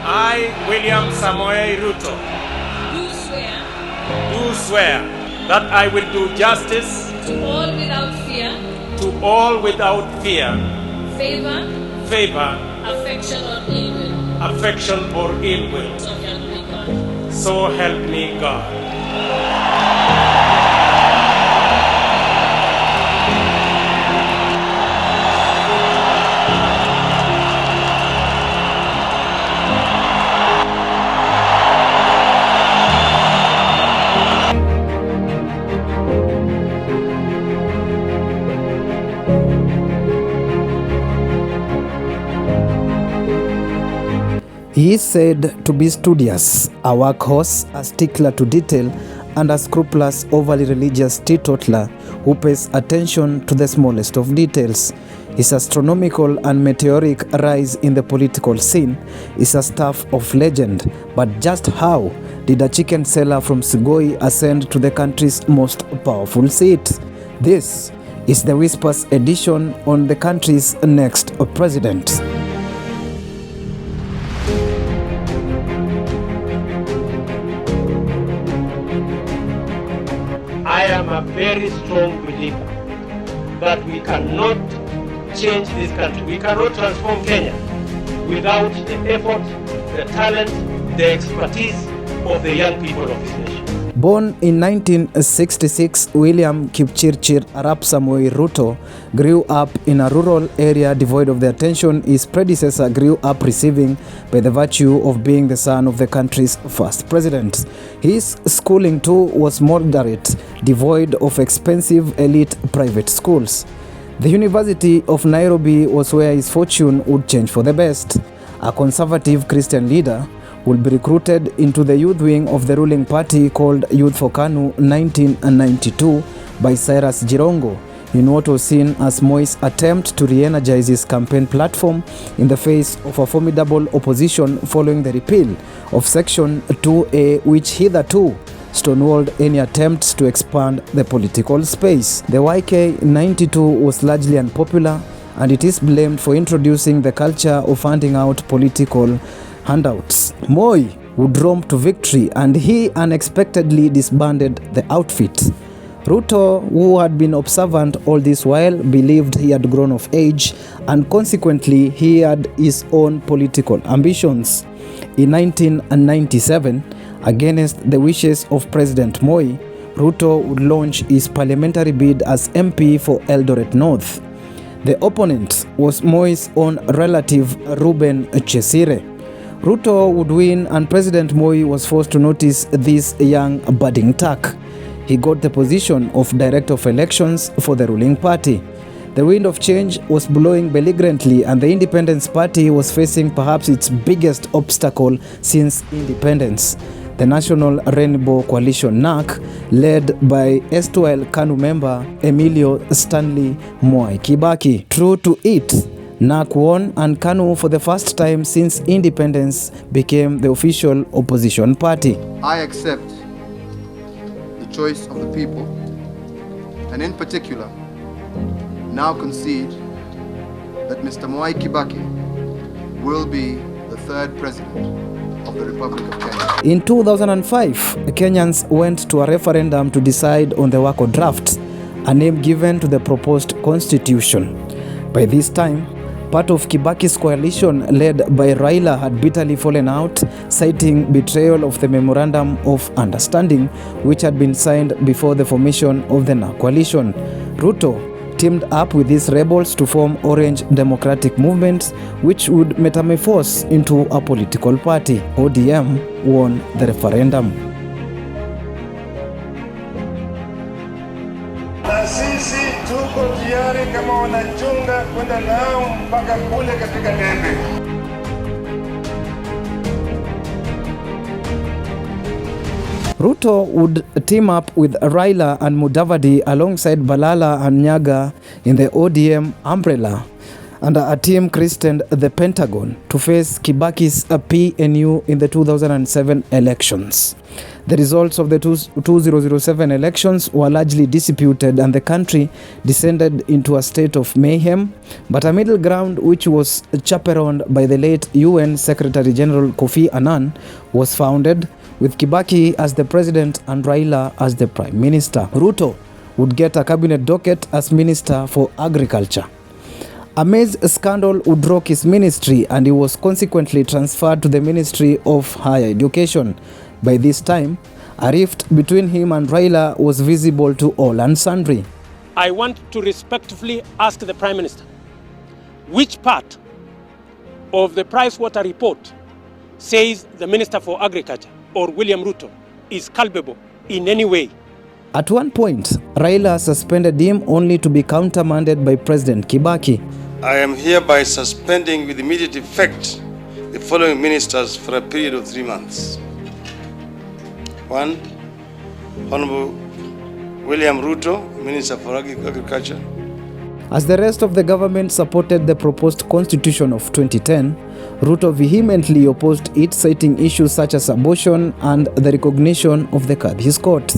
I, William Samoei Ruto, do swear that I will do justice to all without fear, favor, affection or ill will. So help me God. He is said to be studious, a workhorse, a stickler to detail, and a scrupulous, overly religious teetotaler who pays attention to the smallest of details. His astronomical and meteoric rise in the political scene is a stuff of legend, but just how did a chicken seller from Sugoi ascend to the country's most powerful seat? This is the Whispers edition on the country's next president. I am a very strong believer that we cannot change this country. We cannot transform Kenya without the effort, the talent, the expertise of the young people of this nation. Born in 1966, William Kipchirchir Arap Samoei Ruto grew up in a rural area devoid of the attention his predecessor grew up receiving by the virtue of being the son of the country's first president. His schooling too was moderate, devoid of expensive elite private schools. The University of Nairobi was where his fortune would change for the best. A conservative Christian leader would be recruited into the youth wing of the ruling party called Youth for KANU 1992 by Cyrus Jirongo in what was seen as Moi's attempt to re-energize his campaign platform in the face of a formidable opposition following the repeal of Section 2A, which hitherto stonewalled any attempts to expand the political space. The YK92 was largely unpopular, and it is blamed for introducing the culture of handing out political handouts. Moi would roam to victory, and he unexpectedly disbanded the outfit. Ruto, who had been observant all this while, believed he had grown of age, and consequently he had his own political ambitions. In 1997, against the wishes of President Moi, Ruto would launch his parliamentary bid as MP for Eldoret North. The opponent was Moi's own relative Reuben Chesire. Ruto would win, and President Moi was forced to notice this young budding tack. He got the position of Director of Elections for the ruling party. The wind of change was blowing belligerently, and the Independence Party was facing perhaps its biggest obstacle since independence. The National Rainbow Coalition NAC, led by erstwhile KANU member Emilio Stanley Mwai Kibaki. True to it, NAC won, and KANU for the first time since independence became the official opposition party. I accept the choice of the people, and in particular, now concede that Mr. Mwai Kibaki will be the third president of the Republic of Kenya. In 2005, Kenyans went to a referendum to decide on the Wako draft, a name given to the proposed constitution. By this time, part of Kibaki's coalition led by Raila had bitterly fallen out, citing betrayal of the Memorandum of Understanding, which had been signed before the formation of the NAC coalition. Ruto teamed up with these rebels to form Orange Democratic Movement, which would metamorphose into a political party. ODM won the referendum. Na sisi tuko tayari kama wanachunga kwenda nao mpaka kule katika debe. Ruto would team up with Raila and Mudavadi alongside Balala and Nyaga in the ODM umbrella. and a team christened the Pentagon to face Kibaki's PNU in the 2007 elections. The results of the 2007 elections were largely disputed and the country descended into a state of mayhem, but a middle ground which was chaperoned by the late UN Secretary General Kofi Annan was founded, with Kibaki as the president and Raila as the prime minister. Ruto would get a cabinet docket as Minister for Agriculture. A maize scandal would rock his ministry and he was consequently transferred to the Ministry of Higher Education. By this time, a rift between him and Raila was visible to all and sundry. I want to respectfully ask the Prime Minister, which part of the Price Water report says the Minister for Agriculture or William Ruto is culpable in any way? At one point, Raila suspended him only to be countermanded by President Kibaki. I am hereby suspending with immediate effect the following ministers for a period of 3 months. 1. Honorable William Ruto, Minister for Agriculture. As the rest of the government supported the proposed constitution of 2010, Ruto vehemently opposed it, citing issues such as abortion and the recognition of the Kadhi's court.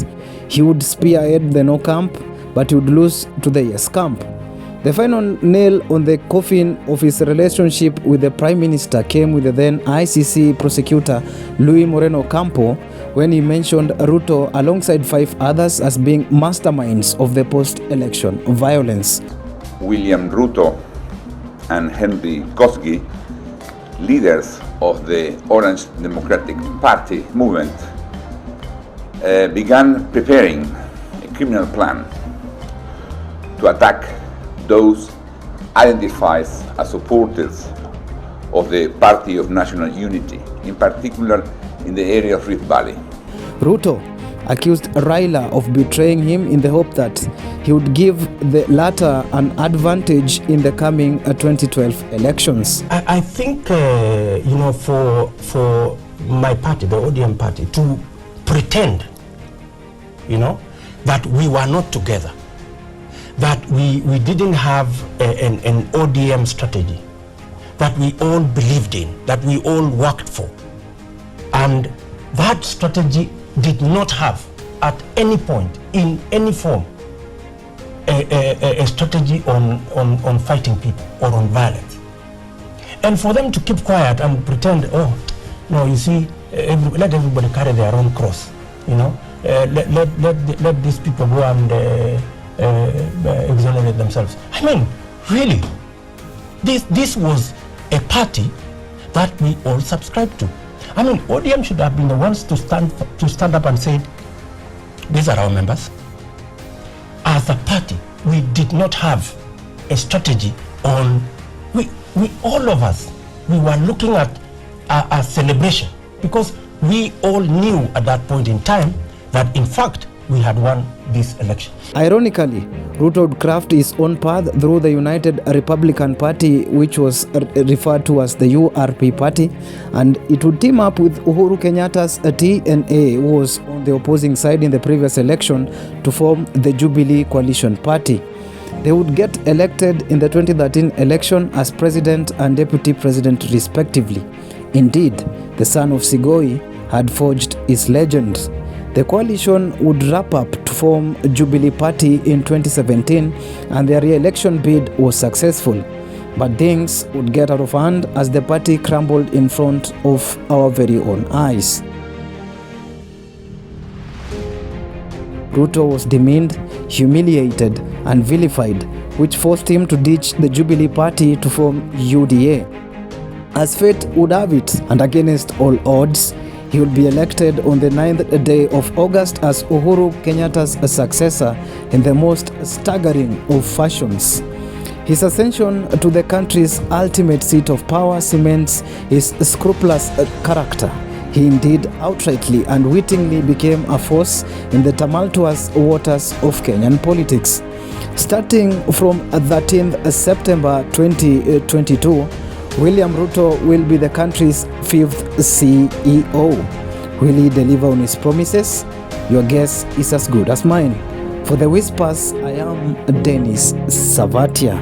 He would spearhead the no camp, but he would lose to the yes camp. The final nail on the coffin of his relationship with the Prime Minister came with the then ICC prosecutor Luis Moreno Campo, when he mentioned Ruto alongside 5 others as being masterminds of the post-election violence. William Ruto and Henry Kosgi, leaders of the Orange Democratic Party movement, began preparing a criminal plan to attack those identified as supporters of the Party of National Unity, in particular in the area of Rift Valley. Ruto accused Raila of betraying him in the hope that he would give the latter an advantage in the coming 2012 elections. I think, for my party, the ODM party, to pretend, that we were not together, that we didn't have an ODM strategy, that we all believed in, that we all worked for. And that strategy did not have, at any point, in any form, a strategy on fighting people or on violence. And for them to keep quiet and pretend, let everybody carry their own cross, let these people go and exonerate themselves. I mean, really, this was a party that we all subscribed to. I mean, ODM should have been the ones to stand up and say, these are our members. As a party, we did not have a strategy on, we all of us, we were looking at a celebration, because we all knew at that point in time that in fact we had won this election. Ironically, Ruto would craft his own path through the United Republican Party, which was referred to as the URP party, and it would team up with Uhuru Kenyatta's TNA, who was on the opposing side in the previous election, to form the Jubilee Coalition Party. They would get elected in the 2013 election as president and deputy president respectively. Indeed, the son of Sigoi had forged his legend. The coalition would wrap up to form Jubilee Party in 2017, and their re-election bid was successful. But things would get out of hand as the party crumbled in front of our very own eyes. Ruto was demeaned, humiliated, and vilified, which forced him to ditch the Jubilee Party to form UDA. As fate would have it, and against all odds, he would be elected on the 9th day of August as Uhuru Kenyatta's successor in the most staggering of fashions. His ascension to the country's ultimate seat of power cements his scrupulous character. He indeed outrightly and wittingly became a force in the tumultuous waters of Kenyan politics. Starting from 13th September 2022, William Ruto will be the country's 5th CEO. Will he deliver on his promises? Your guess is as good as mine. For the Whispers, I am Dennis Savatia.